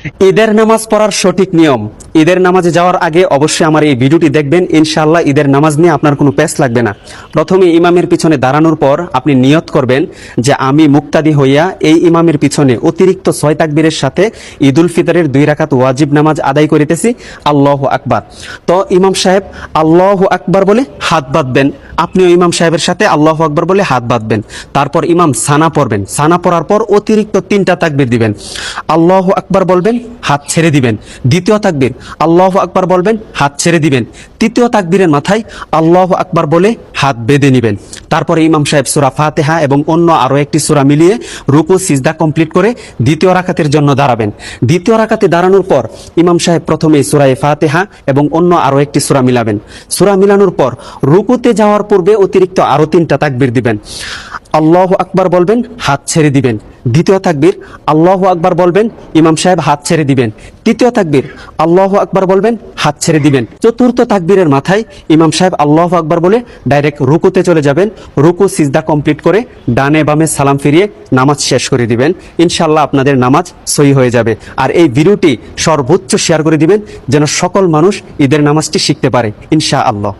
ঈদের নামাজ পড়ার সঠিক নিয়ম। ঈদের নামাজে যাওয়ার আগে অবশ্যই আমার এই ভিডিওটি দেখবেন, ইনশাআল্লাহ ঈদের নামাজ নিয়ে আপনার কোনো পেস লাগবে না। প্রথমে ইমামের পিছনে দাঁড়ানোর পর আপনি নিয়ত করবেন যে আমি মুক্তাদি হইয়া এই ইমামের পিছনে অতিরিক্ত 6 তাকবীরের সাথে ঈদুল ফিতরের 2 রাকাত ওয়াজিব নামাজ আদায় করিতেছি, আল্লাহু আকবার। তো ইমাম সাহেব আল্লাহু আকবার বলে হাত বাঁধবেন, আপনিও ইমাম সাহেবের সাথে আল্লাহু আকবার বলে হাত বাঁধবেন। তারপর ইমাম সানা পড়বেন, সানা পড়ার পর অতিরিক্ত 3টা তাকবীর দিবেন, আল্লাহু আকবার বলবেন, হাত ছেড়ে দিবেন। দ্বিতীয় তাকবীর আল্লাহু আকবার বলবেন, হাত ছেড়ে দিবেন। তৃতীয় তাকবীরের মাথায় আল্লাহু আকবার বলে হাত বেঁধে নেবেন। তারপরে ইমাম সাহেব সূরা ফাতিহা এবং অন্য আরো একটি সূরা মিলিয়ে রুকু সিজদা কমপ্লিট করে দ্বিতীয় রাকাতের জন্য দাঁড়াবেন। দ্বিতীয় রাকাতে দাঁড়ানোর পর ইমাম সাহেব প্রথমে সূরা ফাতিহা এবং অন্য আরো একটি সূরা মিলাবেন। সূরা মিলানোর পর রুকুতে যাওয়ার পূর্বে অতিরিক্ত আরো 3টা তাকবীর দিবেন। আল্লাহু আকবার বলবেন, হাত ছেড়ে দিবেন। দ্বিতীয় তাকবীর আল্লাহু আকবার বলবেন, ইমাম সাহেব হাত ছেড়ে দিবেন। তৃতীয় তাকবীর আল্লাহু আকবার বলবেন, হাত ছেড়ে দিবেন। চতুর্থ তাকবীরের মাথায় ইমাম সাহেব আল্লাহু আকবার বলে ডাইরেক্ট রুকুতে চলে যাবেন। রুকু সিজদা কমপ্লিট করে ডানে বামে সালাম ফিরিয়ে নামাজ শেষ করে দিবেন। ইনশাআল্লাহ আপনাদের নামাজ সহি হয়ে যাবে। আর এই ভিডিওটি সর্বোচ্চ শেয়ার করে দিবেন যেন সকল মানুষ ঈদের নামাজটি শিখতে পারে ইনশাআল্লাহ।